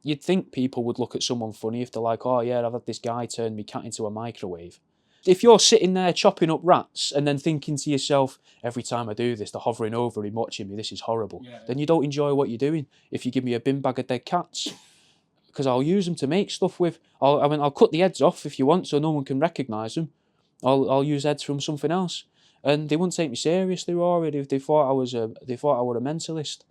you'd think people would look at someone funny if they're like, oh yeah, I've had this guy turn me cat into a microwave. If you're sitting there chopping up rats and then thinking to yourself, every time I do this, they're hovering over him watching me, this is horrible, then you don't enjoy what you're doing. If you give me a bin bag of dead cats, because I'll use them to make stuff with. I'll cut the heads off if you want so no one can recognise them. I'll use heads from something else. And they wouldn't take me seriously already if they thought I was a mentalist.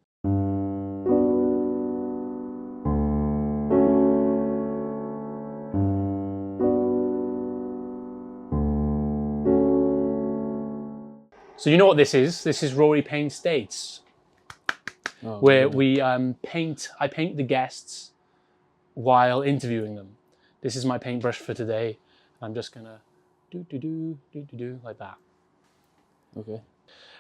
So you know what this is? This is Rory Paints Dates, where we I paint the guests while interviewing them. This is my paintbrush for today. I'm just gonna do like that. Okay.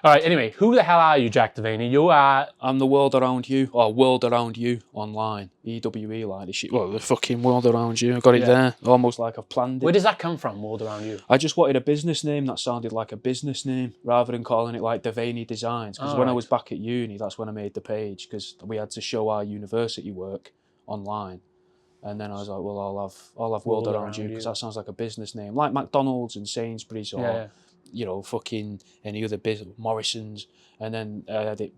All right. Anyway, who the hell are you, Jack Devaney? You are. I'm the world around you, or world around you online. EWE like this shit. Well, the fucking world around you. I got it there, almost like I've planned it. Where does that come from? World around you. I just wanted a business name that sounded like a business name, rather than calling it like Devaney Designs. Because when I was back at uni, that's when I made the page, because we had to show our university work online. And then I was like, well, I'll have world around you, because that sounds like a business name, like McDonald's and Sainsbury's, or you know, fucking any other business, Morrison's. And then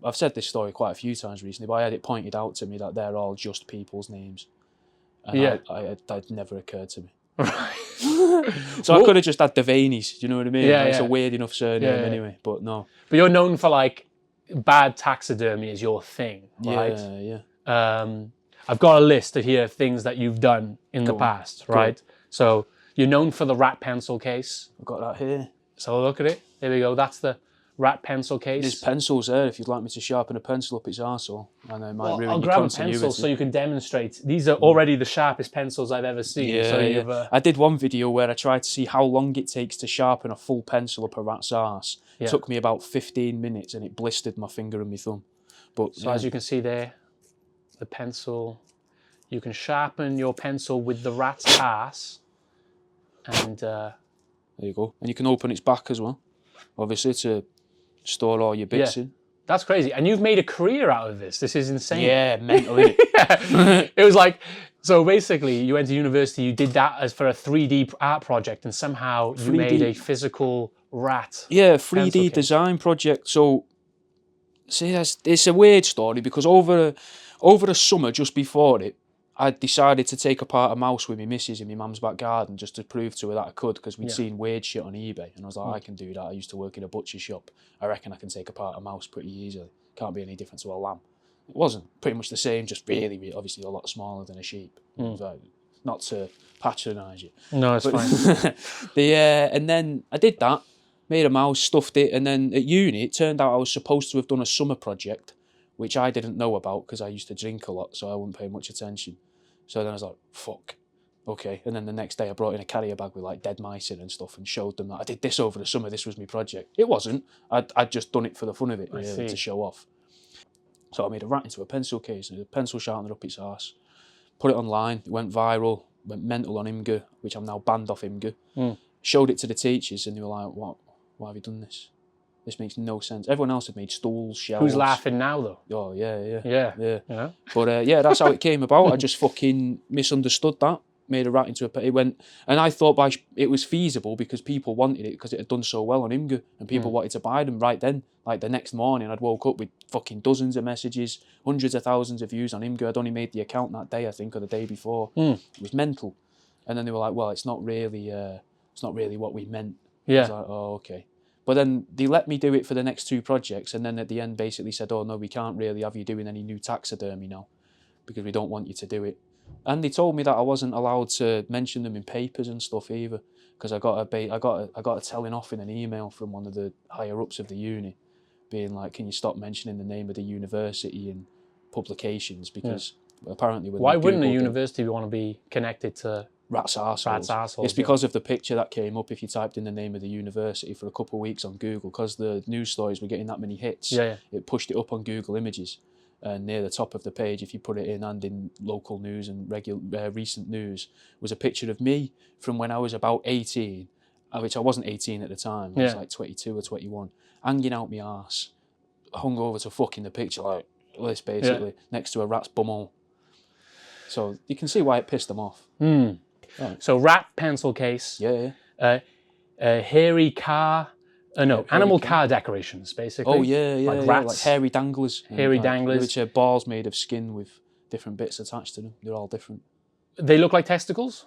I've said this story quite a few times recently, but I had it pointed out to me that they're all just people's names. And that never occurred to me. So I could have just had Devaney's, do you know what I mean? Yeah, it's a weird enough surname anyway, but no. But you're known for like bad taxidermy is your thing, right? Yeah. I've got a list of here of things that you've done in the past, right? So you're known for the rat pencil case. I've got that here. So look at it. There we go. That's the rat pencil case. There's pencils there if you'd like me to sharpen a pencil up its arsehole. And I might ruin I'll your grab a continuity. pencil so you can demonstrate. These are already the sharpest pencils I've ever seen. Yeah, I did one video where I tried to see how long it takes to sharpen a full pencil up a rat's arse. It took me about 15 minutes and it blistered my finger and my thumb. But so as you can see there, the pencil, you can sharpen your pencil with the rat's arse. And there you go. And you can open its back as well, obviously, to store all your bits in. That's crazy. And you've made a career out of this. This is insane. Yeah, mental, innit? It was like, so basically you went to university, you did that as for a 3D art project, and somehow you made a physical rat. Yeah, 3D design project. So, see, it's a weird story, because over the summer just before it, I decided to take apart a mouse with my missus in my mum's back garden just to prove to her that I could, because we'd seen weird shit on eBay. And I was like, I can do that. I used to work in a butcher shop. I reckon I can take apart a mouse pretty easily. Can't be any different to a lamb. It wasn't. Pretty much the same, just really, obviously a lot smaller than a sheep. So, not to patronise you. No, it's fine. And then I did that, made a mouse, stuffed it, and then at uni it turned out I was supposed to have done a summer project, which I didn't know about because I used to drink a lot, so I wouldn't pay much attention. So then I was like, fuck, okay. And then the next day I brought in a carrier bag with like dead mice in and stuff and showed them that I did this over the summer, this was my project. It wasn't, I'd just done it for the fun of it, really, to show off. So I made a rat into a pencil case and a pencil sharpener up its arse. Put it online, it went viral, went mental on Imgur, which I'm now banned off Imgur. Showed it to the teachers and they were like, what? Why have you done this? This makes no sense. Everyone else had made stools, shelves. Who's laughing now, though? Oh, yeah. Yeah. But that's how it came about. I just fucking misunderstood that. Made a rat into a... It went... And I thought it was feasible because people wanted it because it had done so well on Imgur and people wanted to buy them right then. Like the next morning, I'd woke up with fucking dozens of messages, hundreds of thousands of views on Imgur. I'd only made the account that day, I think, or the day before. It was mental. And then they were like, well, it's not really what we meant. Yeah. I was like, oh, okay. But then they let me do it for the next 2 projects, and then at the end basically said, oh no, we can't really have you doing any new taxidermy now because we don't want you to do it. And they told me that I wasn't allowed to mention them in papers and stuff either, because I got a telling off in an email from one of the higher ups of the uni, being like, can you stop mentioning the name of the university in publications, because apparently... Why wouldn't a university want to be connected to... Rat's arseholes. It's because of the picture that came up if you typed in the name of the university for a couple of weeks on Google, because the news stories were getting that many hits. It pushed it up on Google Images, and near the top of the page, if you put it in and in local news and recent news, was a picture of me from when I was about 18, which I wasn't 18 at the time. I was like 22 or 21, hanging out my arse, hung over to fucking the picture like this basically, next to a rat's bumhole. So you can see why it pissed them off. Right. So rat pencil case. Yeah. Hairy car. Animal car decorations, basically. Oh yeah, like rats, like hairy danglers. Hairy danglers, which are balls made of skin with different bits attached to them. They're all different. They look like testicles.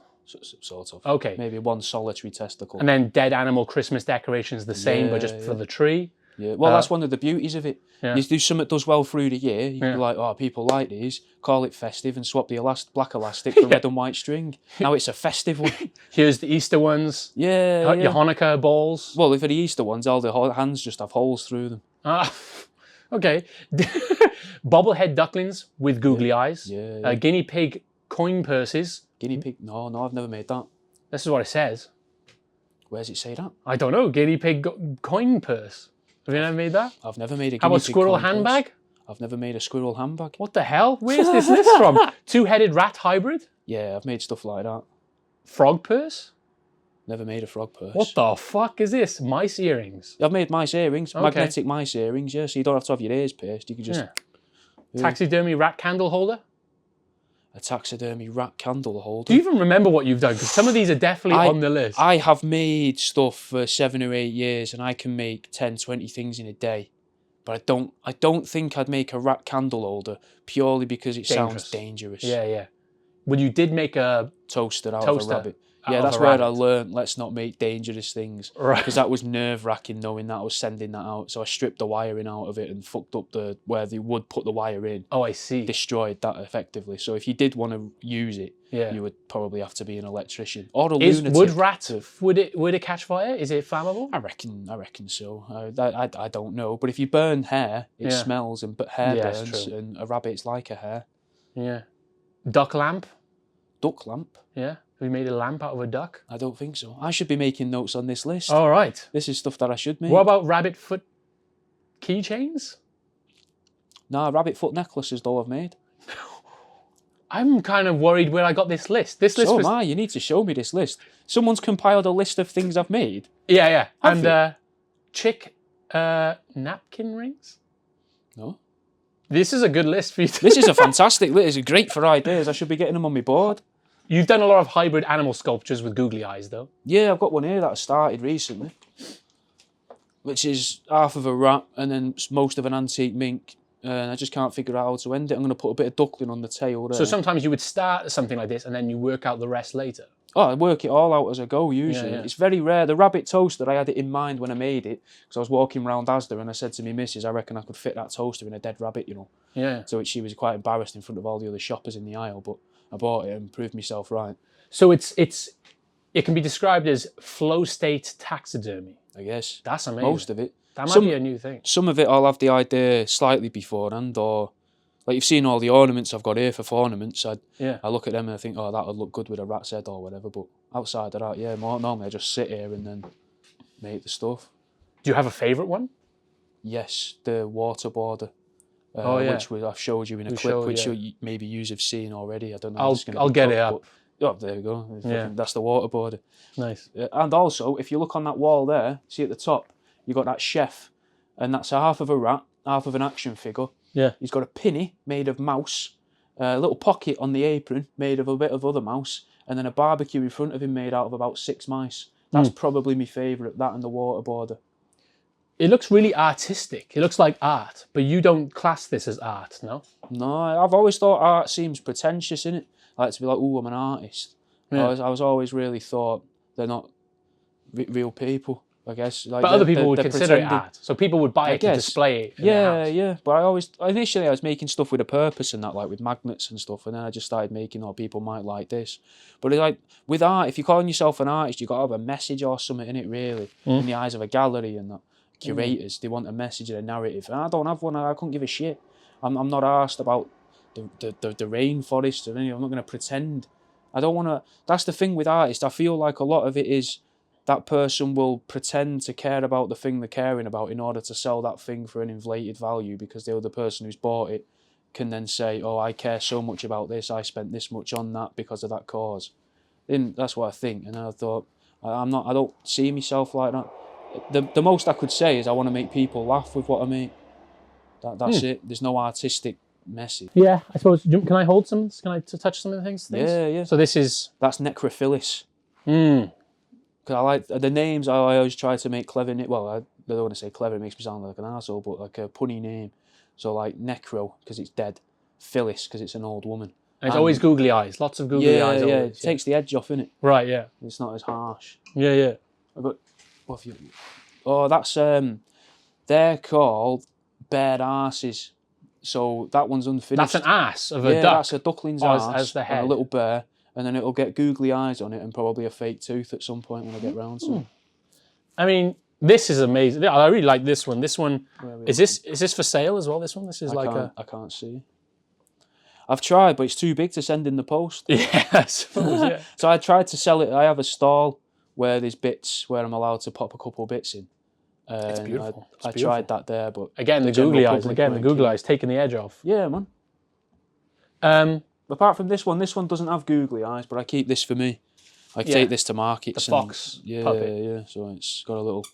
Sort of. Okay. Maybe one solitary testicle. And then dead animal Christmas decorations, the same, but just for the tree. Yeah. Well, that's one of the beauties of it. Yeah. You do something that does well through the year. You can be like, oh, people like these. Call it festive and swap the black elastic for red and white string. Now it's a festive one. Here's the Easter ones. Yeah. Your Hanukkah balls. Well, for the Easter ones, all the hands just have holes through them. Okay. Bobblehead ducklings with googly eyes. Yeah. Guinea pig coin purses. Guinea pig? No, I've never made that. This is what it says. Where does it say that? I don't know. Guinea pig coin purse. Have you never made that? I've never made a guinea pig. How about squirrel handbag? I've never made a squirrel handbag. What the hell? Where's this list from? Two-headed rat hybrid? Yeah, I've made stuff like that. Frog purse? Never made a frog purse. What the fuck is this? Mice earrings? I've made mice earrings, magnetic mice earrings, yeah, so you don't have to have your ears pierced. You can just... Yeah. Taxidermy rat candle holder? A taxidermy rat candle holder. Do you even remember what you've done? Because some of these are definitely on the list. I have made stuff for 7 or 8 years, and I can make 10, 20 things in a day. But I don't think I'd make a rat candle holder purely because it sounds dangerous. Yeah. Well, you did make a toaster out of a rabbit. Yeah, that's where I learned, let's not make dangerous things. Right. Because that was nerve-wracking knowing that I was sending that out. So I stripped the wiring out of it and fucked up where they would put the wire in. Oh, I see. Destroyed that effectively. So if you did want to use it, you would probably have to be an electrician. Or a lunatic. Would rat, would it catch fire? Is it flammable? I reckon so. I don't know. But if you burn hair, it smells, but hair burns, and a rabbit's like a hare. Yeah. Duck lamp? Duck lamp? Yeah. Have you made a lamp out of a duck? I don't think so. I should be making notes on this list. All right. This is stuff that I should make. What about rabbit foot keychains? Nah, rabbit foot necklaces though I've made. I'm kind of worried where I got this list. This list so am I. You need to show me this list. Someone's compiled a list of things I've made. Yeah. And chick napkin rings? No. This is a good list for you to... This is a fantastic list. It's great for ideas. I should be getting them on my board. You've done a lot of hybrid animal sculptures with googly eyes, though. Yeah, I've got one here that I started recently, which is half of a rat and then most of an antique mink. And I just can't figure out how to end it. I'm going to put a bit of duckling on the tail there. So sometimes you would start something like this and then you work out the rest later? Oh, I work it all out as I go, usually. Yeah. It's very rare. The rabbit toaster, I had it in mind when I made it, because I was walking around Asda and I said to me missus, I reckon I could fit that toaster in a dead rabbit, you know. Yeah. So she was quite embarrassed in front of all the other shoppers in the aisle, but I bought it and proved myself right. So it can be described as flow state taxidermy. I guess. That's amazing. Most of it. That might be a new thing. Some of it I'll have the idea slightly beforehand, or like you've seen all the ornaments I've got here for ornaments. I look at them and I think, oh, that would look good with a rat's head or whatever. But outside of that, normally I just sit here and then make the stuff. Do you have a favourite one? Yes, the waterboarder. Which I've showed you in a clip, which maybe you have seen already. I don't know. I'll get it up. Oh, there we go. That's the waterboarder. Nice. And also, if you look on that wall there, see at the top, you got that chef, and that's a half of a rat, half of an action figure. Yeah. He's got a pinny made of mouse, a little pocket on the apron made of a bit of other mouse, and then a barbecue in front of him made out of about 6 mice. That's probably my favourite, that and the waterboarder. It looks really artistic. It looks like art, but you don't class this as art, no? No, I've always thought art seems pretentious, innit? Like to be like, oh, I'm an artist. Yeah. I was always really thought they're not real people, I guess. Like but other people would consider pretending. it art. So people would buy it to display it in their house. Yeah. But initially I was making stuff with a purpose and that, like with magnets and stuff, and then I just started making, people might like this. But it's like, with art, if you're calling yourself an artist, you've got to have a message or something in it, really, in the eyes of a gallery and that. Curators, they want a message and a narrative, and I don't have one. I couldn't give a shit. I'm not asked about the rainforest or anything. I'm not going to pretend. I don't want to. That's the thing with artists. I feel like a lot of it is that person will pretend to care about the thing they're caring about in order to sell that thing for an inflated value, because the other person who's bought it can then say, oh, I care so much about this, I spent this much on that because of that cause. And that's what I think. And I thought, I don't see myself like that. The most I could say is I want to make people laugh with what I make. That's it. There's no artistic messy. Yeah, I suppose. Can I hold some? Can I touch some of the things? Yeah. So this is... That's necrophilis. Mm. Because I like the names. I always try to make clever. Well, I don't want to say clever. It makes me sound like an arsehole, but like a punny name. So like necro because it's dead, Phyllis because it's an old woman. And it's always googly eyes. Lots of googly eyes. Yeah, always, it takes the edge off, innit? Right. Yeah. It's not as harsh. Yeah. But what have you? Oh, that's they're called bare arses. So that one's unfinished. That's an ass of a duck. That's a duckling's arse as the head. and a little bear, and then it'll get googly eyes on it and probably a fake tooth at some point when I get round to it. I mean, this is amazing. I really like this one. This one is this for sale as well? This one. This is I can't see. I've tried, but it's too big to send in the post. Yeah, I suppose, yeah. So I tried to sell it. I have a stall where there's bits where I'm allowed to pop a couple of bits in. It's beautiful. I tried that there, but again the googly eyes. Again the googly eyes taking the edge off. Yeah, man. Apart from this one doesn't have googly eyes, but I keep this for me. I take this to markets. The fox puppet. Yeah. So it's got a little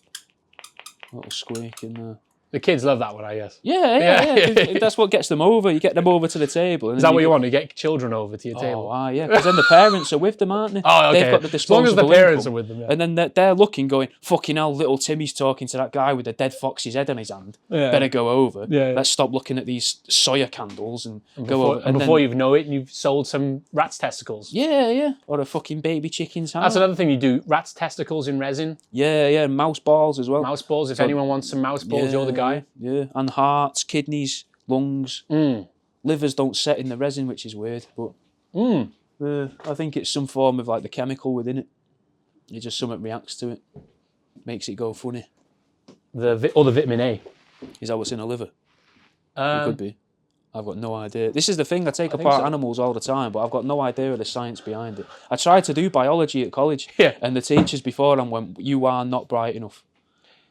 squeak in there. The kids love that one, I guess. Yeah. That's what gets them over. You get them over to the table. And is that what you want? You get children over to your table? Oh, yeah. Because then the parents are with them, aren't they? Oh, okay. They've got the disposable as long as the parents income. are with them, yeah. And then they're looking, going, fucking hell, little Timmy's talking to that guy with the dead fox's head on his hand. Yeah. Better go over. Yeah. Let's stop looking at these Sawyer candles and go over. And before you know it, you've sold some rat's testicles. Yeah. Or a fucking baby chicken's hand. That's another thing you do. Rat's testicles in resin. Yeah. Mouse balls as well. Mouse balls. If anyone wants some mouse balls, you're the guy. Yeah. And hearts, kidneys, lungs. Livers don't set in the resin, which is weird, but I think it's some form of like the chemical within it. It just something reacts to it, makes it go funny. The vitamin A. Is that what's in a liver? It could be. I've got no idea. This is the thing, I take apart animals all the time, but I've got no idea of the science behind it. I tried to do biology at college, and the teachers before them went, you are not bright enough.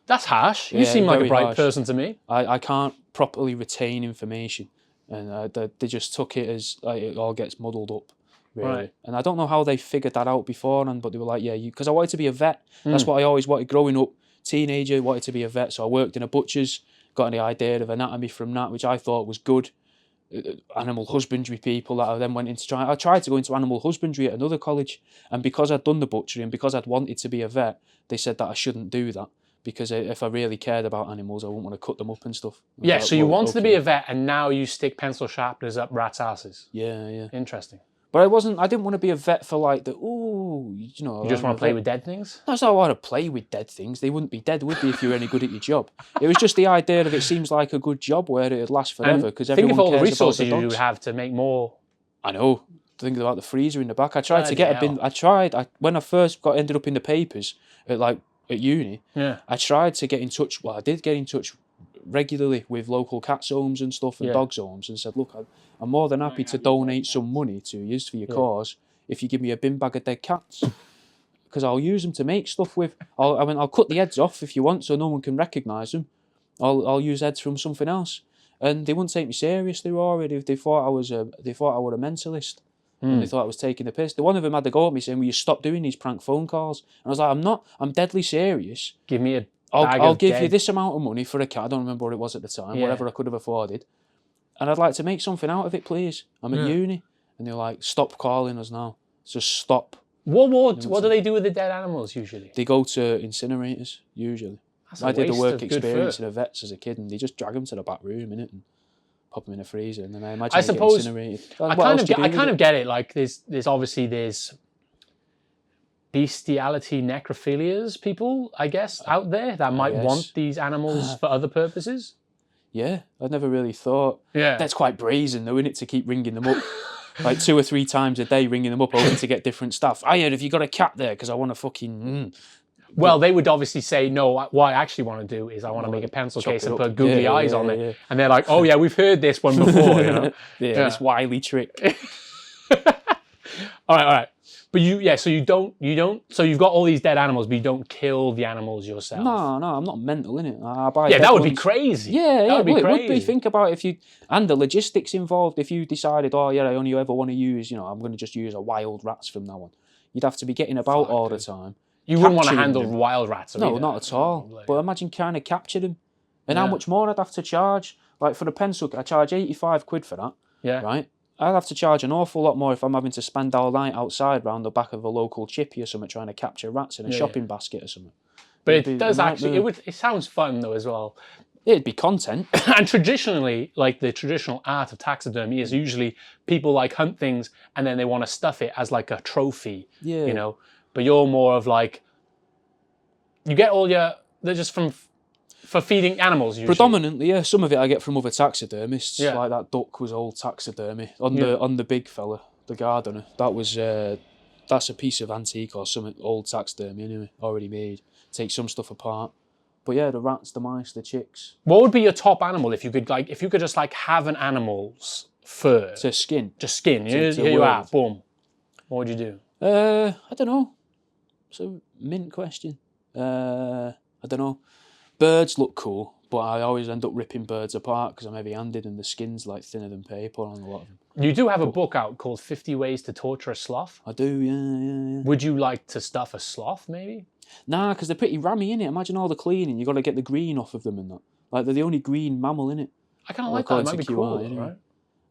That's harsh. You seem like a bright person to me. I can't properly retain information, and they just took it as it all gets muddled up, really. Right. And I don't know how they figured that out beforehand, but they were like, yeah, because I wanted to be a vet. That's what I always wanted growing up. Teenager, wanted to be a vet, so I worked in a butcher's, got the idea of anatomy from that, which I thought was good. Animal husbandry people that I then went into I tried to go into animal husbandry at another college, and because I'd done the butchery and because I'd wanted to be a vet, they said that I shouldn't do that because if I really cared about animals, I wouldn't want to cut them up and stuff. Yeah, so you wanted to be a vet and now you stick pencil sharpeners up rats' asses. Yeah. Interesting. But I didn't want to be a vet for like you just want to play with dead things? That's not want to play with dead things. They wouldn't be dead, would they, if you were any good at your job? It was just the idea of it seems like a good job where it'd last forever because everyone cares about the dogs. Think of all the resources you have to make more. I know. Think about the freezer in the back. I tried to get a bin. When I first ended up in the papers at uni. Yeah. I tried to get in touch. Well, I did get in touch regularly with local cats homes and stuff and dogs homes and said, look, I'm more than happy to donate some money to you for your cause if you give me a bin bag of dead cats because I'll use them to make stuff with. I'll cut the heads off if you want so no one can recognise them. I'll use heads from something else. And they wouldn't take me seriously already. They thought I was a mentalist. And they thought I was taking the piss. One of them had to go at me saying, will you stop doing these prank phone calls? And I was like, I'm not. I'm deadly serious. Give me a I'll give you this amount of money for a cat. I don't remember what it was at the time. Whatever I could have afforded. And I'd like to make something out of it, please. I'm at uni. And they're like, stop calling us now. Just stop. What do they do with the dead animals usually? They go to incinerators, usually. I did a work experience in a vet's as a kid, and they just drag them to the back room, innit? And pop them in a freezer, and then I imagine they get incinerated. I kind of get it. Like there's obviously bestiality necrophilias people, I guess, out there that might want these animals for other purposes. Yeah, I'd never really thought. Yeah, that's quite brazen, though, isn't it, to keep ringing them up like 2 or 3 times a day, ringing them up hoping to get different stuff. I heard, have you got a cat there? Because I want to fucking. Well, they would obviously say, no, what I actually want to do is I want to make a pencil case and put googly eyes on it. Yeah. And they're like, oh yeah, we've heard this one before, you know? This wily trick. All right. But so you've got all these dead animals, but you don't kill the animals yourself. No, I'm not mental, innit? That would be crazy. Yeah, that would be crazy. It would be. Think about and the logistics involved, if you decided, I only ever want to use, I'm going to just use a wild rats from now on. You'd have to be getting about all the time. You wouldn't want to handle wild rats. No, not at all. But imagine trying to capture them. And how much more I'd have to charge. Like for the pencil, I charge 85 quid for that. Yeah. Right? I'd have to charge an awful lot more if I'm having to spend all night outside round the back of a local chippy or something trying to capture rats in a shopping basket or something. But it does actually, it sounds fun though as well. It'd be content. And traditionally, like the traditional art of taxidermy is usually people like hunt things and then they want to stuff it as like a trophy, you know. But you're more of like, you get all your, they're just for feeding animals usually. Predominantly, yeah. Some of it I get from other taxidermists. Yeah. Like that duck was old taxidermy on the big fella, the gardener. That was that's a piece of antique or something, old taxidermy anyway, already made. Take some stuff apart. But yeah, the rats, the mice, the chicks. What would be your top animal if you could just like have an animal's fur? To skin. Just skin. Here you are. Boom. What would you do? I don't know. It's a mint question. I don't know. Birds look cool, but I always end up ripping birds apart because I'm heavy-handed and the skin's like thinner than paper on a lot of them. You do have a book out called 50 Ways to Torture a Sloth. I do, yeah. Would you like to stuff a sloth, maybe? Nah, because they're pretty rammy, innit? Imagine all the cleaning. You got to get the green off of them and that. Like, they're the only green mammal, innit? I kind of like that. It might be cool, right?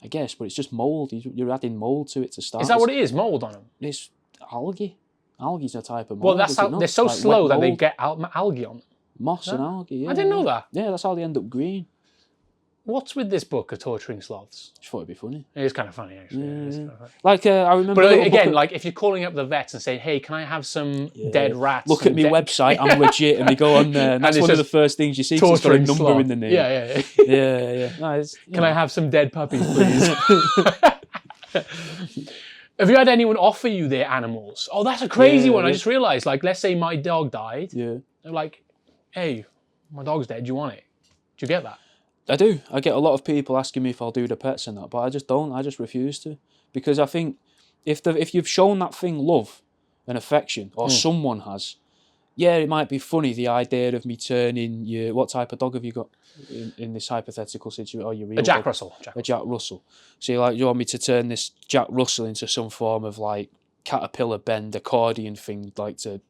I guess, but it's just mould. You're adding mould to it to start. Is that what it is, mould on them? It's algae. Algae's a type of mould. Well, that's how they're so like slow that they get algae on them. Moss and algae, yeah. I didn't know that. Yeah, that's how they end up green. What's with this book of torturing sloths? Just thought it'd be funny. It is kind of funny, actually. Yeah. Like, I remember... But again, like, if you're calling up the vets and saying, hey, can I have some dead rats? Look at my website, I'm legit, and they go on there, and that's one of the first things you see, because it's got a number in the name. Yeah. No, can I have some dead puppies, please? Have you had anyone offer you their animals? Oh, that's a crazy one. I just realised, like, let's say my dog died. Yeah. They're like, hey, my dog's dead, do you want it? Do you get that? I do. I get a lot of people asking me if I'll do the pets and that, but I just don't. I just refuse to. Because I think if you've shown that thing love and affection, or someone has, yeah, it might be funny, the idea of me turning your... What type of dog have you got in this hypothetical situation? Or your real a Jack dog? Russell. A Jack Russell. So you want me to turn this Jack Russell into some form of like caterpillar bend accordion thing, like to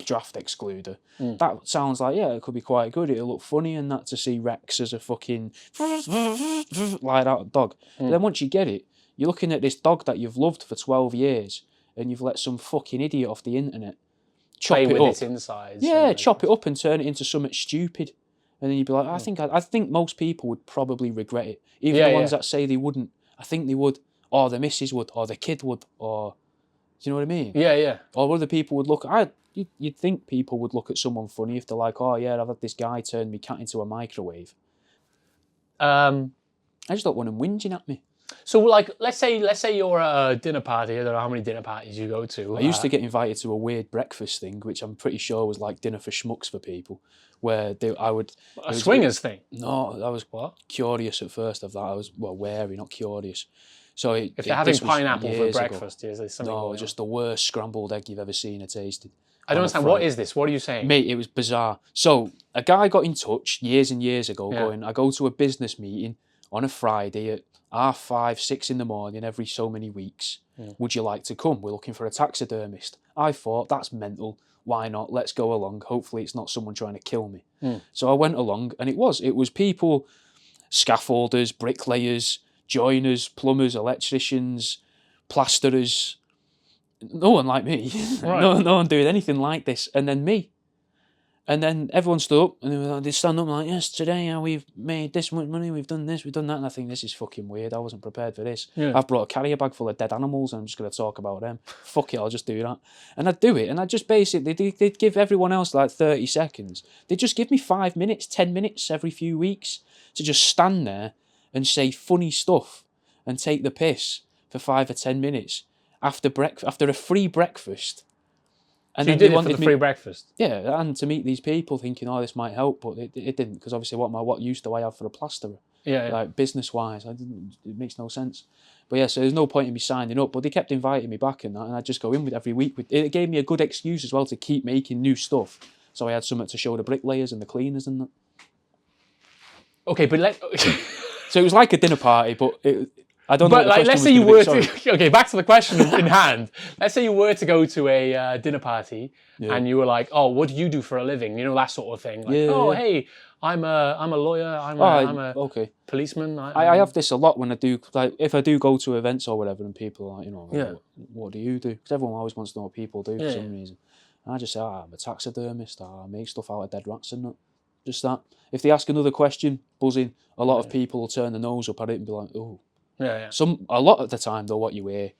draft excluder. That sounds like, yeah, it could be quite good. It'll look funny and that to see Rex as a fucking light out dog. But then once you get it, you're looking at this dog that you've loved for 12 years and you've let some fucking idiot off the internet chop Play it with up. its insides. Yeah, chop it up and turn it into something stupid. And then you'd be like, I think most people would probably regret it. Even the ones that say they wouldn't, I think they would, or the missus would, or the kid would, or... Do you know what I mean? Yeah. Or other people would look... You'd think people would look at someone funny if they're like, oh yeah, I've had this guy turn me cat into a microwave. I just don't want him whinging at me. So like, let's say you're at a dinner party. I don't know how many dinner parties you go to. I used to get invited to a weird breakfast thing, which I'm pretty sure was like dinner for schmucks for people, where I would... A swingers thing? No, I was curious at first of that. I was, wary, not curious. So if they're having pineapple for breakfast, is there something? No, just the worst scrambled egg you've ever seen or tasted. I don't understand. What is this? What are you saying? Mate, it was bizarre. So a guy got in touch years and years ago going, I go to a business meeting on a Friday at 5:30, 6 in the morning every so many weeks. Would you like to come? We're looking for a taxidermist. I thought, that's mental. Why not? Let's go along. Hopefully it's not someone trying to kill me. So I went along and it was people, scaffolders, bricklayers, joiners, plumbers, electricians, plasterers. No one like me. Right. No one doing anything like this. And then me. And then everyone stood up and they stand up like, yes, today we've made this much money, we've done this, we've done that. And I think this is fucking weird. I wasn't prepared for this. Yeah. I've brought a carrier bag full of dead animals and I'm just going to talk about them. Fuck it, I'll just do that. And I'd do it. And I'd just basically, they'd give everyone else like 30 seconds. They'd just give me 5 minutes, 10 minutes every few weeks to just stand there and say funny stuff and take the piss for 5 or 10 minutes after a free breakfast. And so you did it for the free breakfast? Yeah, and to meet these people thinking, oh, this might help, but it didn't, because obviously what use do I have for a plasterer? Yeah. Like, business-wise, it makes no sense. But yeah, so there's no point in me signing up, but they kept inviting me back and that, and I'd just go in with every week. It gave me a good excuse as well to keep making new stuff, so I had something to show the bricklayers and the cleaners and that. Okay, but So it was like a dinner party, but I don't know. But like, let's say you were to... Okay, back to the question in hand. Let's say you were to go to a dinner party and you were like, oh, what do you do for a living? You know, that sort of thing. Like, hey, I'm a lawyer. I'm a okay. policeman. I have this a lot when I do, like, if I do go to events or whatever, and people are like, you know, like, what do you do? Because everyone always wants to know what people do for some reason. And I just say, I'm a taxidermist. I make stuff out of dead rats and that. Just that. If they ask another question, buzzing, a lot of people will turn their nose up at it and be like, oh. Yeah. A lot of the time, though, what you hear,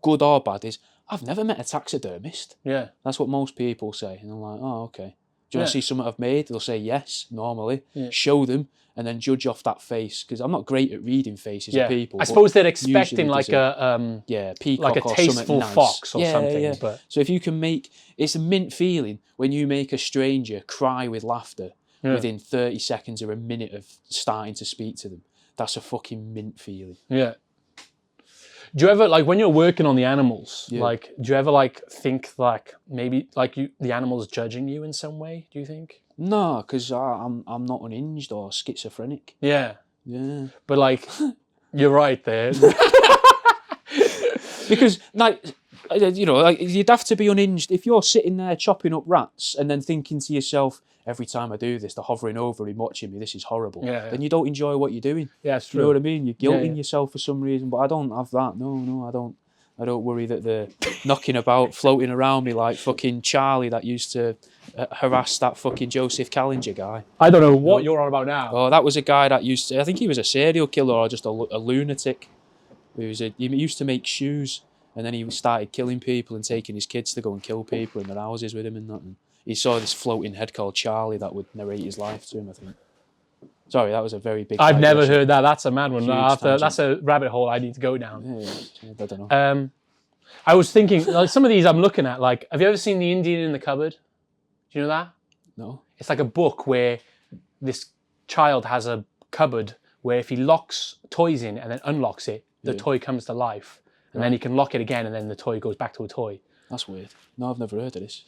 good or bad, is, I've never met a taxidermist. Yeah. That's what most people say. And I'm like, oh, okay. Do you want to see something I've made? They'll say yes, normally. Yeah. Show them, and then judge off that face. Because I'm not great at reading faces of people. I suppose they're expecting like a peacock like a or tasteful nice. fox or something. Yeah. But so if you can make, it's a mint feeling when you make a stranger cry with laughter within 30 seconds or a minute of starting to speak to them. That's a fucking mint feeling. Yeah. Do you ever, like, when you're working on the animals, like, do you ever, like, think, like, maybe, like, the animal's judging you in some way, do you think? No, because I'm not unhinged or schizophrenic. Yeah. Yeah. But, like, you're right there. Because, like, you know, like, you'd have to be unhinged. If you're sitting there chopping up rats and then thinking to yourself, every time I do this, they're hovering over him, watching me, this is horrible. Then you don't enjoy what you're doing. Yeah, it's true. You know what I mean? You're guilting yourself for some reason, but I don't have that. No, I don't. I don't worry that they're knocking about, floating around me like fucking Charlie that used to harass that fucking Joseph Callinger guy. I don't know what you're on about now. Oh, that was a guy that used to, I think he was a serial killer or just a lunatic. He used to make shoes, and then he started killing people and taking his kids to go and kill people in their houses with him and that. And he saw this floating head called Charlie that would narrate his life to him, I think. Sorry, that was a very big... I've never heard that. That's a mad one. That's a rabbit hole I need to go down. Yeah, I don't know. I was thinking, like, some of these I'm looking at, like, have you ever seen The Indian in the Cupboard? Do you know that? No. It's like a book where this child has a cupboard where if he locks toys in and then unlocks it, the toy comes to life. And then he can lock it again and then the toy goes back to a toy. That's weird. No, I've never heard of this.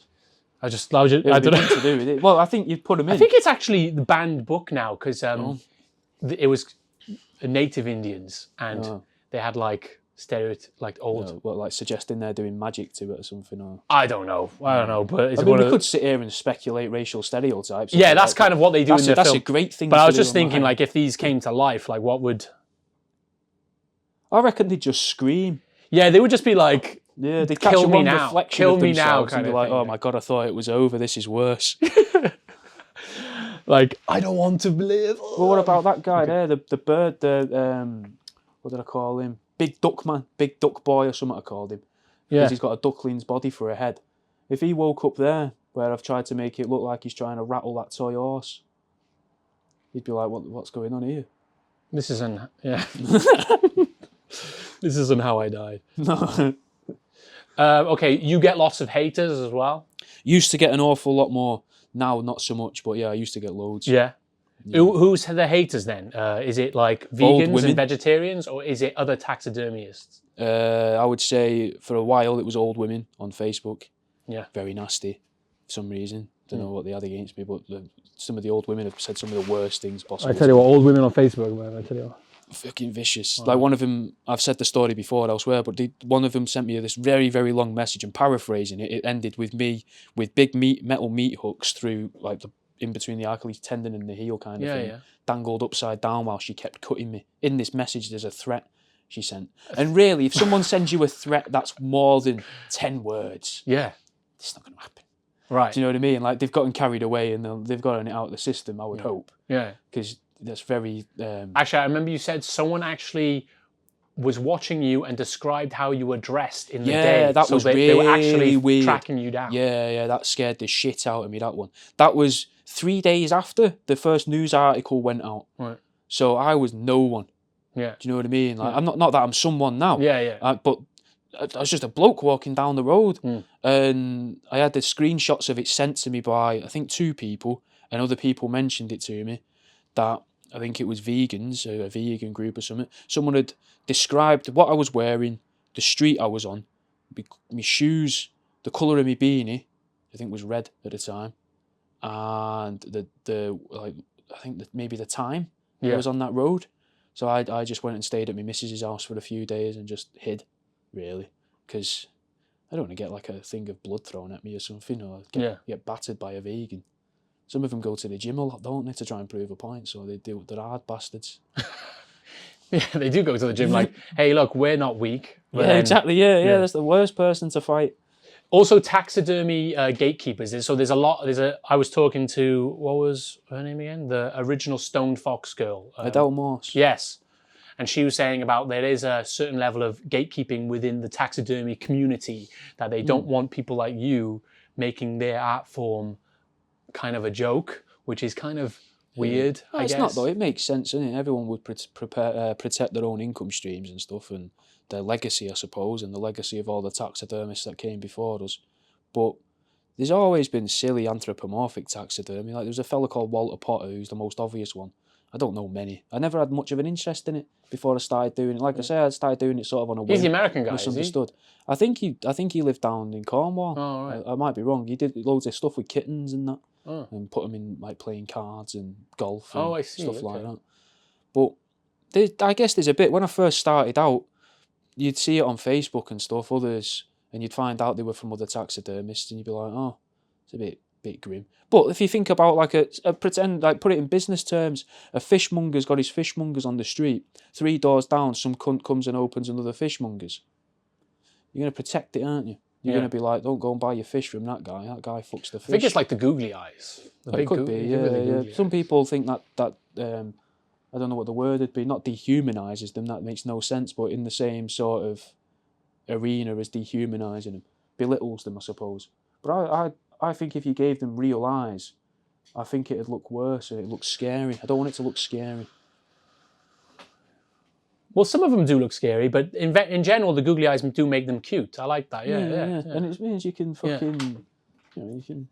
I don't know. To do with it. Well, I think you'd put them in. I think it's actually the banned book now because it was native Indians and they had like old. Like suggesting they're doing magic to it or something. Or I don't know, but it's we could sit here and speculate racial stereotypes. Yeah, that's kind of what they do in the film. That's a great thing. But I was just thinking, like, if these came to life, like, what would? I reckon they'd just scream. Yeah, they would just be like. Yeah, they'd catch one reflection kill of me now, and be like, oh my God, I thought it was over. This is worse. Like, I don't want to live. Well, what about that guy there? The bird, what did I call him? Big Duck Man, Big Duck Boy or something I called him. Yeah. Because he's got a duckling's body for a head. If he woke up there, where I've tried to make it look like he's trying to rattle that toy horse, he'd be like, what's going on here? This isn't how I died. No. Okay, you get lots of haters as well? Used to get an awful lot more. Now, not so much, but yeah, I used to get loads. Yeah. Who's the haters then? Is it like vegans and vegetarians, or is it other taxidermists? I would say for a while it was old women on Facebook. Yeah. Very nasty for some reason. Don't know what they had against me, but some of the old women have said some of the worst things possible. I tell you what, old women on Facebook, man, I tell you what. Fucking vicious. Wow. Like one of them, I've said the story before elsewhere, but one of them sent me this very, very long message, and paraphrasing it, it ended with me with big metal meat hooks through like in between the Achilles tendon and the heel kind of thing, dangled upside down while she kept cutting me. In this message, there's a threat she sent. And really, if someone sends you a threat that's more than 10 words, it's not going to happen. Right. Do you know what I mean? Like, they've gotten carried away and they've gotten it out of the system, I would hope. Yeah. Because that's very... Actually, I remember you said someone actually was watching you and described how you were dressed in the day. Yeah, that was really they were actually weird. Tracking you down. Yeah, that scared the shit out of me, that one. That was 3 days after the first news article went out. Right. So I was no one. Yeah. Do you know what I mean? Like, I'm not that I'm someone now. Yeah. But I was just a bloke walking down the road, and I had the screenshots of it sent to me by, I think, 2 people, and other people mentioned it to me, that I think it was vegans, a vegan group or something. Someone had described what I was wearing, the street I was on, my shoes, the colour of my beanie, I think was red at the time, and maybe the time I was on that road. So I just went and stayed at my missus's house for a few days and just hid, really, because I don't want to get like a thing of blood thrown at me or something, or get battered by a vegan. Some of them go to the gym a lot, don't they, to try and prove a point. So they're hard bastards. Yeah, they do go to the gym like, hey, look, we're not weak. Yeah, exactly. Yeah. That's the worst person to fight. Also, taxidermy gatekeepers. So I was talking to, what was her name again? The original Stone Fox girl. Adele Morse. Yes. And she was saying about there is a certain level of gatekeeping within the taxidermy community, that they don't want people like you making their art form kind of a joke, which is kind of weird, I guess. It's not, though. It makes sense, doesn't it? Everyone would protect their own income streams and stuff, and their legacy, I suppose, and the legacy of all the taxidermists that came before us. But there's always been silly anthropomorphic taxidermy. Like, there was a fella called Walter Potter, who's the most obvious one. I don't know many. I never had much of an interest in it before I started doing it. Like I say, I started doing it sort of on a whim. He's the American guy, Misunderstood. I think he lived down in Cornwall. Oh, right. I might be wrong. He did loads of stuff with kittens and that, and put them in like playing cards and golf and stuff like that. But I guess there's a bit, when I first started out, you'd see it on Facebook and stuff, others, and you'd find out they were from other taxidermists, and you'd be like, oh, it's a bit grim. But if you think about like pretend, like put it in business terms, a fishmonger's got his fishmongers on the street. 3 doors down, some cunt comes and opens another fishmonger's. You're going to protect it, aren't you? You're going to be like, don't go and buy your fish from that guy. That guy fucks the fish. I think it's like the googly eyes. It could be, yeah. Some people think that I don't know what the word would be, not dehumanises them, that makes no sense, but in the same sort of arena as dehumanising them. Belittles them, I suppose. But I think if you gave them real eyes, I think it'd look worse, and it looks scary. I don't want it to look scary. Well, some of them do look scary, but in general, the googly eyes do make them cute. I like that, yeah. And it means you can fucking, you can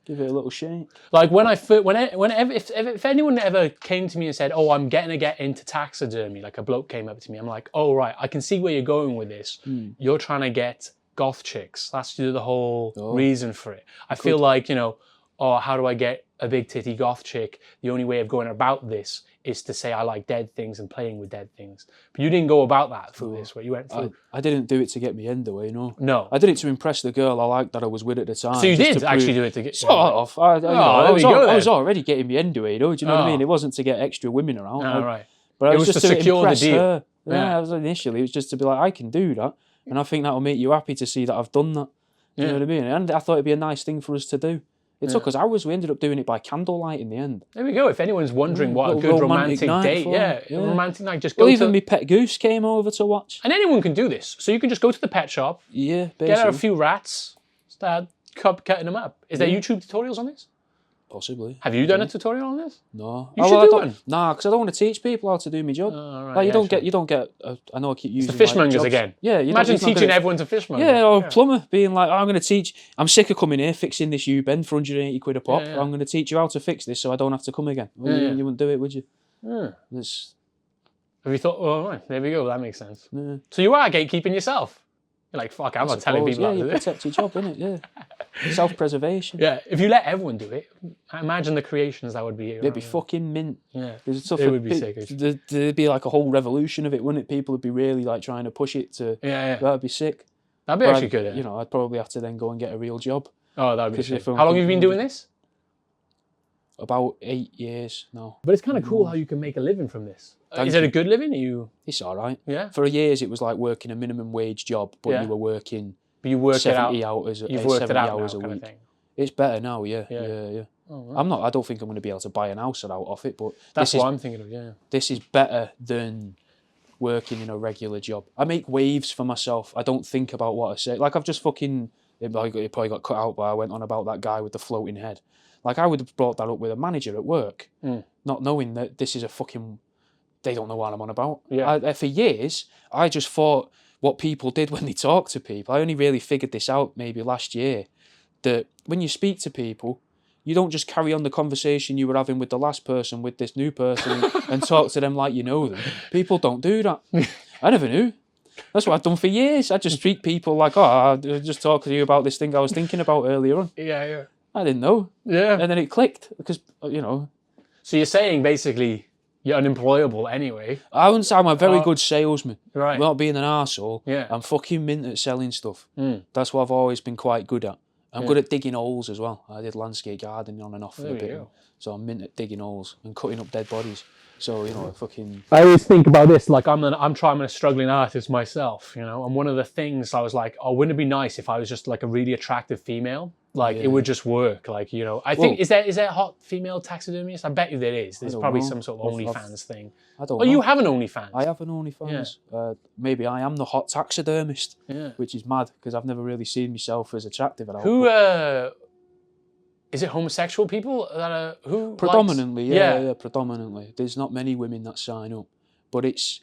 give it a little shake. Like if anyone ever came to me and said, "Oh, I'm getting to get into taxidermy," like a bloke came up to me, I'm like, "Oh, right, I can see where you're going with this. You're trying to get goth chicks. That's the whole reason for it." I feel like, oh, how do I get a big titty goth chick? The only way of going about this is to say I like dead things and playing with dead things. But you didn't go about that through this way. You went through. I didn't do it to get me end away, no. No. I did it to impress the girl I liked that I was with at the time. So you did actually do it to get... Sort of. I was already getting me end away, do you know what I mean? It wasn't to get extra women around. Oh, right. But it was just to secure the deal. Her. Yeah, it was initially. It was just to be like, I can do that. And I think that'll make you happy to see that I've done that. You know what I mean? And I thought it'd be a nice thing for us to do. It took us hours. We ended up doing it by candlelight in the end. There we go. If anyone's wondering what a good romantic date, romantic night, just go even my pet goose came over to watch. And anyone can do this. So you can just go to the pet shop, basically. Get out a few rats, start cutting them up. Is there YouTube tutorials on this? Possibly. Have you done a tutorial on this? No. You should do one. Nah, because I don't want to teach people how to do my job. Oh, right, like, you don't get. I know I keep using. It's the fishmongers again. Yeah. Imagine teaching everyone to fishmonger. Yeah, or a plumber being like, I'm going to teach. I'm sick of coming here fixing this U-bend for 180 quid a pop. I'm going to teach you how to fix this so I don't have to come again. Well, you wouldn't do it, would you? Yeah. Have you thought? Oh, right. There we go. That makes sense. Yeah. So you are gatekeeping yourself. You're like, fuck, I'm not telling people how to do it. Yeah, you protect your job, innit? Yeah. Self-preservation. Yeah, if you let everyone do it, imagine the creations that would be. They'd be fucking mint. Yeah, it would be sick. There'd be like a whole revolution of it, wouldn't it? People would be really like trying to push it to. Yeah. That'd be sick. That'd be actually good. Yeah. I'd probably have to then go and get a real job. Oh, that'd be sick. How long have you been doing this? About 8 years now. But it's kind of cool how you can make a living from this. Is it a good living? It's all right. Yeah. For years, it was like working a minimum wage job, but you were working. But you worked 70 it out. hours. You've worked 70 it out hours now, a kind week. of thing. It's better now. Yeah. Oh, right. I don't think I'm going to be able to buy an house out of it, but that's what I'm thinking of. Yeah. This is better than working in a regular job. I make waves for myself. I don't think about what I say. Like I've just fucking. It probably got cut out, but I went on about that guy with the floating head. Like I would have brought that up with a manager at work, not knowing that this is a fucking. They don't know what I'm on about. Yeah. For years, I just thought what people did when they talk to people. I only really figured this out maybe last year, that when you speak to people, you don't just carry on the conversation you were having with the last person with this new person and talk to them like you know them. People don't do that. I never knew. That's what I've done for years. I just treat people like, oh, I just talk to you about this thing I was thinking about earlier on. Yeah. I didn't know. Yeah. And then it clicked because, So you're saying basically you're unemployable anyway. I wouldn't say I'm a very good salesman. Right. Not being an arsehole. Yeah. I'm fucking mint at selling stuff. That's what I've always been quite good at. I'm good at digging holes as well. I did landscape gardening on and off for a bit. Go. So I'm mint at digging holes and cutting up dead bodies. So, you know, I always think about this, like I'm a struggling artist myself, you know, and one of the things I was like, oh, wouldn't it be nice if I was just like a really attractive female? Like it would just work, like, you know. I think, is there a hot female taxidermist? I bet you there is. There's probably some sort of OnlyFans thing. I don't know. You have an OnlyFans? I have an OnlyFans. Yeah. Maybe I am the hot taxidermist, which is mad because I've never really seen myself as attractive at all. Who, is it homosexual people that are, who? Predominantly, yeah, predominantly. There's not many women that sign up, but it's,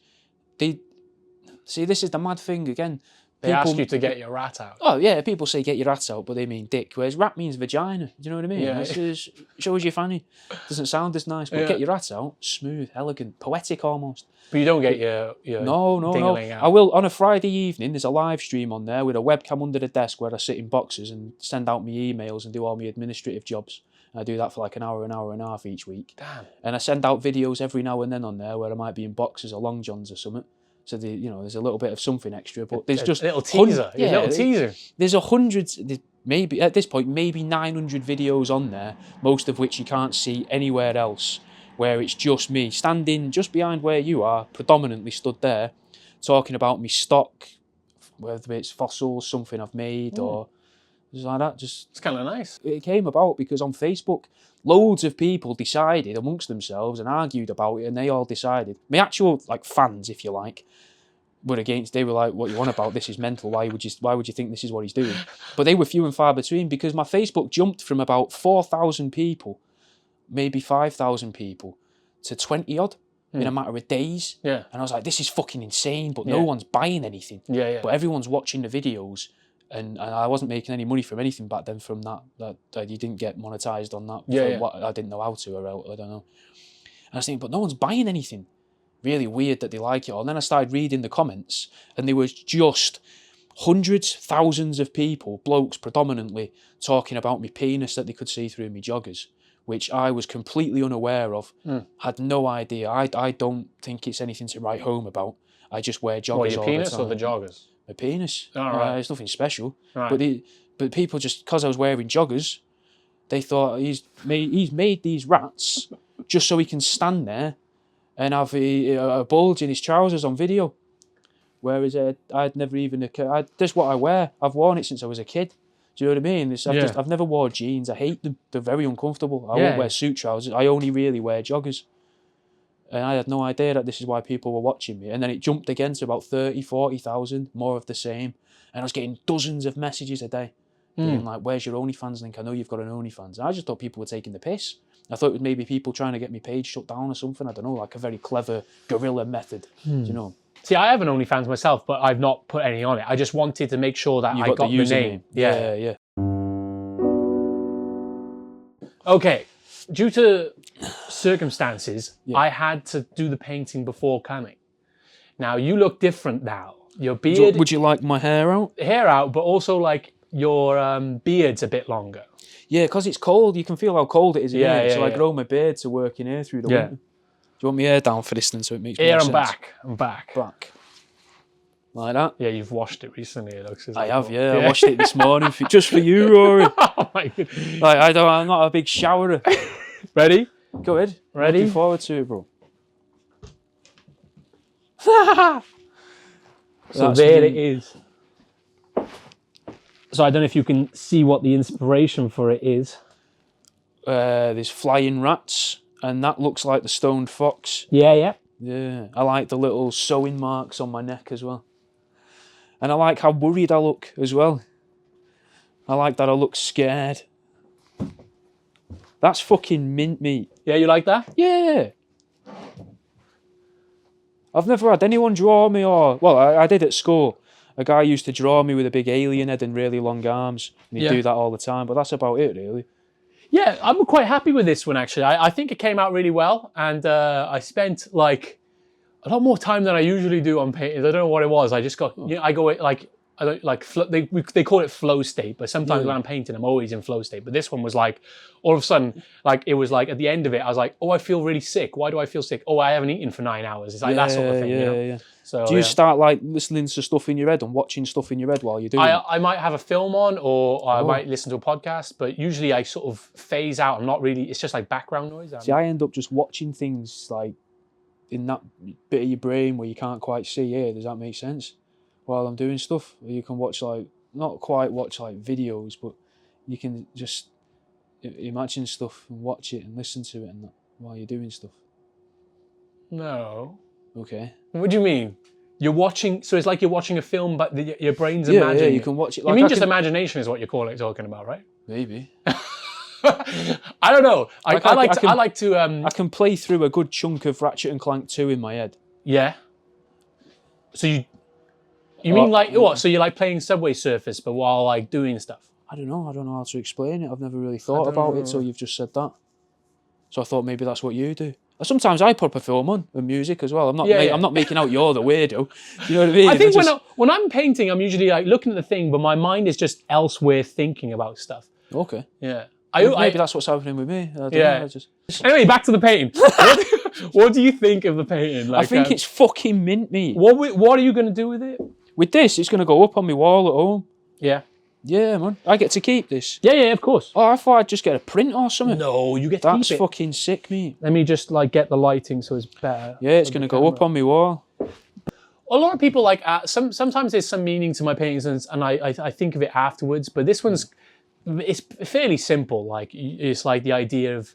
see, this is the mad thing again. They ask you to get your rat out. Oh, yeah, people say get your rat out, but they mean dick, whereas rat means vagina. Do you know what I mean? Yeah. It shows your fanny. Doesn't sound as nice, but get your rat out, smooth, elegant, poetic almost. But you don't get your No. out. I will, on a Friday evening, there's a live stream on there with a webcam under the desk where I sit in boxes and send out my emails and do all my administrative jobs. I do that for like an hour and a half each week. Damn. And I send out videos every now and then on there where I might be in boxes or long johns or something. So there's a little bit of something extra, but there's just a little teaser. There's 100, maybe at this point, maybe 900 videos on there, most of which you can't see anywhere else, where it's just me standing just behind where you are, predominantly stood there, talking about me stock, whether it's fossils, something I've made, or just like that. It's kind of nice. It came about because on Facebook, loads of people decided amongst themselves and argued about it, and they all decided. My actual like fans, if you like, were against. They were like, "What you want about? This is mental. Why would you think this is what he's doing?" But they were few and far between because my Facebook jumped from about 4,000 people, maybe 5,000 people, to 20 odd in a matter of days. Yeah. And I was like, "This is fucking insane." But no one's buying anything. Yeah. But everyone's watching the videos. And I wasn't making any money from anything back then from that you didn't get monetized on that. What I didn't know how to, or I don't know. And I was thinking, but no one's buying anything. Really weird that they like it all. And then I started reading the comments, and there was just hundreds, thousands of people, blokes predominantly, talking about my penis that they could see through my joggers, which I was completely unaware of. Had no idea. I don't think it's anything to write home about. I just wear joggers all the time. Your penis or the joggers? My penis. Oh, right. It's nothing special. Right. But people just, because I was wearing joggers, they thought he's made these rats just so he can stand there and have a bulge in his trousers on video. Whereas I'd never even, that's what I wear. I've worn it since I was a kid. Do you know what I mean? I've never worn jeans. I hate them. They're very uncomfortable. I won't wear suit trousers. I only really wear joggers. And I had no idea that this is why people were watching me. And then it jumped again to about 30, 40,000, more of the same. And I was getting dozens of messages a day. Being like, where's your OnlyFans link? I know you've got an OnlyFans. And I just thought people were taking the piss. I thought it was maybe people trying to get my page shut down or something. I don't know, like a very clever guerrilla method. Do you know? See, I have an OnlyFans myself, but I've not put any on it. I just wanted to make sure that I got the name. Yeah. Okay. Due to circumstances, I had to do the painting before coming. Now, you look different now. Your beard... Would you like my hair out? Hair out, but also like your beard's a bit longer. Yeah, because it's cold. You can feel how cold it is in here. So I grow my beard to work in here through the winter. Do you want my hair down for this then so it makes more sense? I'm back. Back. Like that? Yeah, you've washed it recently, it looks. I have, I washed it this morning just for you, Rory. Oh my goodness. Like, I'm not a big showerer. Ready? Go ahead. Ready? Looking forward to it, bro. So there it is. So I don't know if you can see what the inspiration for it is. There's flying rats, and that looks like the stoned fox. Yeah. Yeah, I like the little sewing marks on my neck as well. And I like how worried I look as well. I like that I look scared. That's fucking mint meat. Yeah, you like that? Yeah. I've never had anyone draw me I did at school. A guy used to draw me with a big alien head and really long arms. And he'd do that all the time, but that's about it really. Yeah, I'm quite happy with this one actually. I think it came out really well, and I spent like a lot more time than I usually do on paintings. I don't know what it was. I just got, I go like I don't like they call it flow state, but sometimes when I'm painting, I'm always in flow state. But this one was like, all of a sudden, like it was like at the end of it, I was like, oh, I feel really sick. Why do I feel sick? Oh, I haven't eaten for 9 hours. It's like that sort of thing. You know? Yeah. So do you start like listening to stuff in your head and watching stuff in your head while you're doing it? I might have a film on, or I might listen to a podcast, but usually I sort of phase out. I'm not really. It's just like background noise. See, I end up just watching things like in that bit of your brain where you can't quite see. Yeah, does that make sense? While I'm doing stuff, you can watch like not quite watch like videos, but you can just imagine stuff and watch it and listen to it and that while you're doing stuff. No. Okay. What do you mean? You're watching, so it's like you're watching a film, but your brain's imagining. Yeah, you can watch it. Like, you mean just imagination is what you're talking about, right? Maybe. I don't know. I like to. I can play through a good chunk of Ratchet and Clank 2 in my head. Yeah. So you mean like what? So you're like playing Subway Surfers, but while like doing stuff? I don't know how to explain it. I've never really thought about it till you've just said that. So I thought maybe that's what you do. Sometimes I put a film on and music as well. I'm not making out you're the weirdo. You know what I mean? I think when I'm painting, I'm usually like looking at the thing, but my mind is just elsewhere thinking about stuff. Okay. Yeah. Maybe that's what's happening with me. I don't know, Anyway, back to the painting. What do you think of the painting? Like, I think it's fucking mint, mate. What are you going to do with it? With this, it's going to go up on my wall at home. Yeah. Yeah, man. I get to keep this. Yeah, of course. Oh, I thought I'd just get a print or something. No, you get to keep it. That's fucking sick, mate. Let me just like get the lighting so it's better. Yeah, it's going to go up on my wall. A lot of people like sometimes there's some meaning to my paintings, and I think of it afterwards. But this one's it's fairly simple. Like it's like the idea of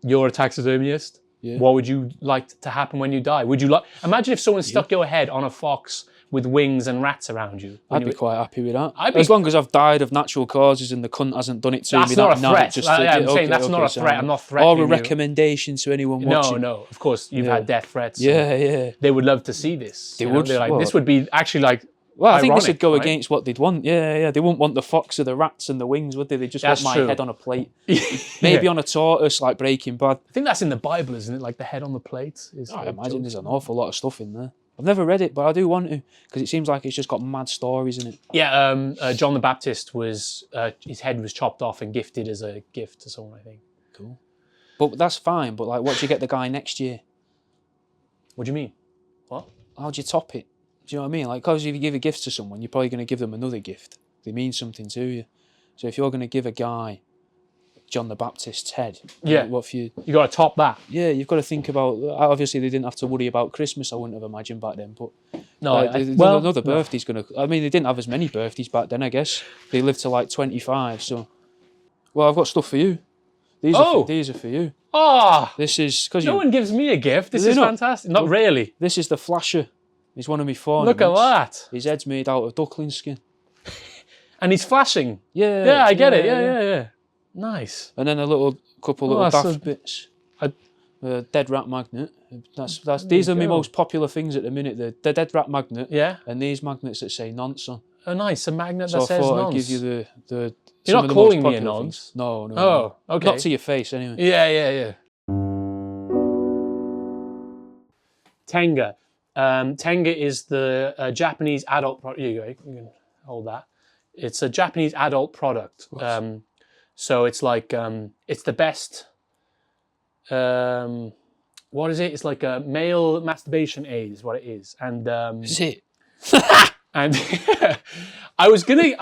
you're a taxidermist. Yeah. What would you like to happen when you die? Would you like imagine if someone stuck your head on a fox with wings and rats around you? I'd be quite happy with that. As long as I've died of natural causes and the cunt hasn't done it to me. That's not a threat. I'm saying that's not a threat. I'm not threatening you. Or a recommendation to anyone watching. No. Of course, you've had death threats. Yeah. They would love to see this. They would. They're like, this would be actually like. Well, I think ironic, this would go against what they'd want. Yeah. They wouldn't want the fox or the rats and the wings, would they? They just want my head on a plate. Maybe on a tortoise, like Breaking Bad. I think that's in the Bible, isn't it? Like the head on the plate. I imagine there's an awful lot of stuff in there. I've never read it, but I do want to, because it seems like it's just got mad stories in it. Yeah, John the Baptist was, his head was chopped off and gifted as a gift to someone, I think. Cool. But that's fine, but like, what do you get the guy next year? What do you mean? What? How do you top it? Do you know what I mean? Like, because if you give a gift to someone, you're probably going to give them another gift. They mean something to you. So if you're going to give a guy John the Baptist's head, what for you? You got to top that. Yeah, you've got to think about. Obviously, they didn't have to worry about Christmas. I wouldn't have imagined back then, but another birthday's going to. I mean, they didn't have as many birthdays back then. I guess they lived to like 25. So, well, I've got stuff for you. These are for you. Oh, this is because no one gives me a gift. This is fantastic. Not really. This is the Flasher. He's one of my fathers. Look at that. His head's made out of duckling skin. And he's flashing. Yeah. Yeah, I get it. Yeah. Nice. And then a couple little daft bits. Dead rat magnet. These are my most popular things at the minute. The dead rat magnet. Yeah. And these magnets that say nonce on. Oh, nice. A magnet that says nonce. So I thought I'd give you the You're not calling me a nonce? No. Oh, okay. Not to your face, anyway. Yeah. Tenga. Tenga is the Japanese adult product. You can hold that. It's a Japanese adult product. So it's like, it's the best, what is it? It's like a male masturbation aid is what it is. And, is it? And I was gonna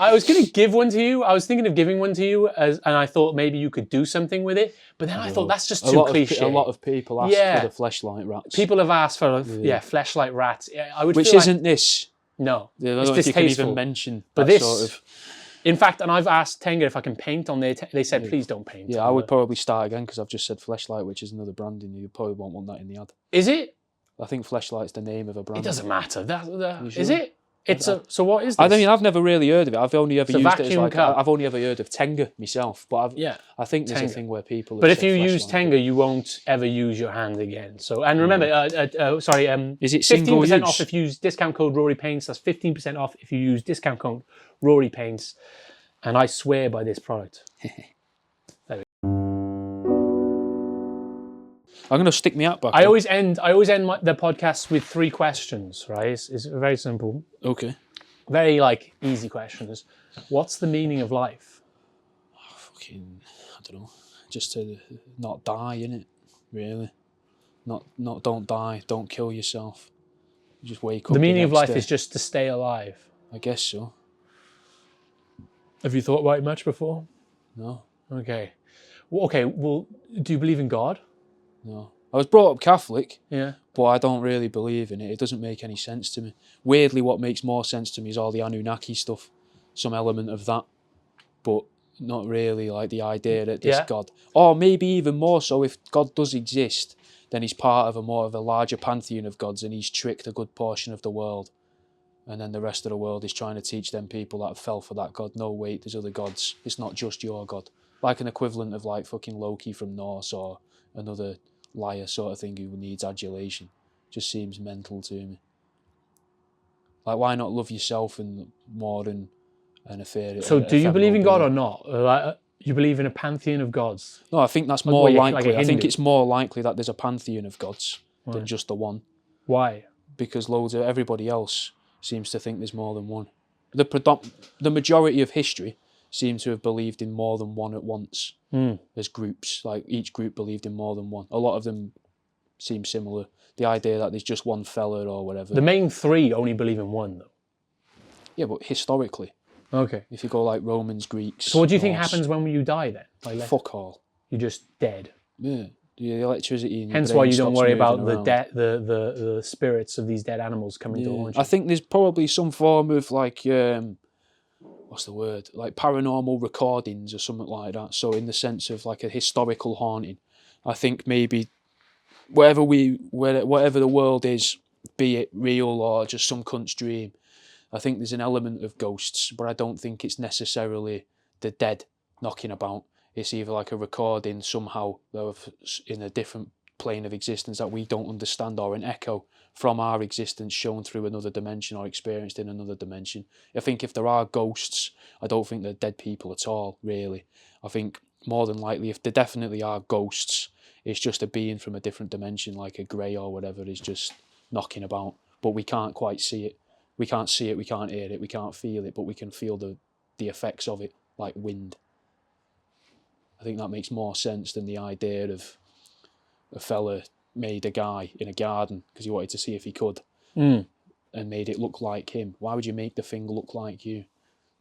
give one to you. I was thinking of giving one to you, and I thought maybe you could do something with it. But then I thought that's just too cliche. A lot of people ask for the fleshlight rats. People have asked for fleshlight rats. Which isn't this. No, it's distasteful. You can even mention. But this, sort of. In fact, and I've asked Tenga if I can paint on there. They said please don't paint. Yeah, I would probably start again because I've just said fleshlight, which is another brand, and you probably won't want that in the ad. Is it? I think fleshlight's the name of a brand. It doesn't matter. Is it? So what is this? I mean, I've never really heard of it. I've only ever used it as like I've only ever heard of Tenga myself. But I think there's a thing where people. But if you use Tenga, you won't ever use your hand again. So and remember, is it 15% off if you use discount code Rory Paints? That's 15% off if you use discount code Rory Paints. And I swear by this product. I'm going to stick my hat back. I always end the podcast with 3 questions, right? It's very simple. Okay. Very like easy questions. What's the meaning of life? I don't know. Just to not die, innit? Really. Not don't die. Don't kill yourself. You just wake up. The meaning of next life day. is just to stay alive. I guess so. Have you thought about it much before? No. Okay. Well, do you believe in God? No. I was brought up Catholic. Yeah. But I don't really believe in it. It doesn't make any sense to me. Weirdly, what makes more sense to me is all the Anunnaki stuff. Some element of that. But not really like the idea that this God... Or maybe even more so, if God does exist, then he's part of a larger pantheon of gods, and he's tricked a good portion of the world. And then the rest of the world is trying to teach them people that fell for that God, no, wait, there's other gods. It's not just your God. Like an equivalent of like fucking Loki from Norse, or another liar sort of thing who needs adulation. Just seems mental to me. Like, why not love yourself more than an affair? So do you believe in God or not? Like, you believe in a pantheon of gods? No, I think that's more likely. Like I think it's more likely that there's a pantheon of gods than just the one. Why? Because everybody else seems to think there's more than one. The majority of history seems to have believed in more than one at once as groups. Like, each group believed in more than one. A lot of them seem similar. The idea that there's just one fella or whatever. The main three only believe in one, though. Yeah, but historically. Okay. If you go like Romans, Greeks... So what do you think happens when you die then? Like, fuck all. You're just dead. Yeah. The electricity in your Hence brain why you don't worry about around. the spirits of these dead animals coming to haunt you. I think there's probably some form of like... what's the word? Like paranormal recordings or something like that. So in the sense of like a historical haunting, I think maybe whatever the world is, be it real or just some cunt's dream, I think there's an element of ghosts, but I don't think it's necessarily the dead knocking about. It's either like a recording somehow of in a different plane of existence that we don't understand, or an echo from our existence shown through another dimension or experienced in another dimension. I think if there are ghosts, I don't think they're dead people at all, really. I think more than likely, if there definitely are ghosts, it's just a being from a different dimension, like a grey or whatever, is just knocking about. But we can't quite see it. We can't see it, we can't hear it, we can't feel it, but we can feel the effects of it, like wind. I think that makes more sense than the idea of a fella made a guy in a garden because he wanted to see if he could and made it look like him. Why would you make the thing look like you?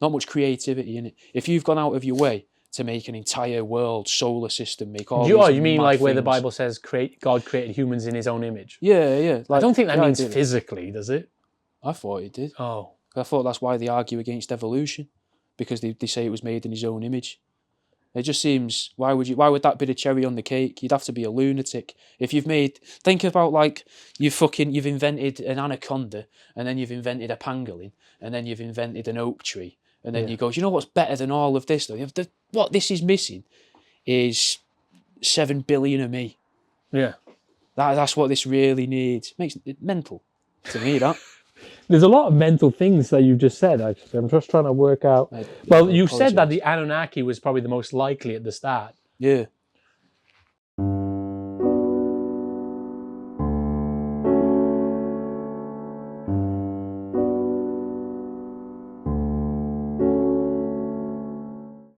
Not much creativity in it. If you've gone out of your way to make an entire world, solar system, make all these you mean mad like things. Where the Bible says God created humans in his own image? Yeah. Like, I don't think that means physically, does it? I thought it did. Oh. I thought that's why they argue against evolution, because they say it was made in his own image. It just seems, why would that be the cherry on the cake? You'd have to be a lunatic. If think about like, you've invented an anaconda, and then you've invented a pangolin, and then you've invented an oak tree, and then you go, you know what's better than all of this though? What this is missing is 7 billion of me. Yeah. That's what this really needs. Makes it mental to me, that. There's a lot of mental things that you've just said, actually. I'm just trying to work out. Well, you said that the Anunnaki was probably the most likely at the start. Yeah.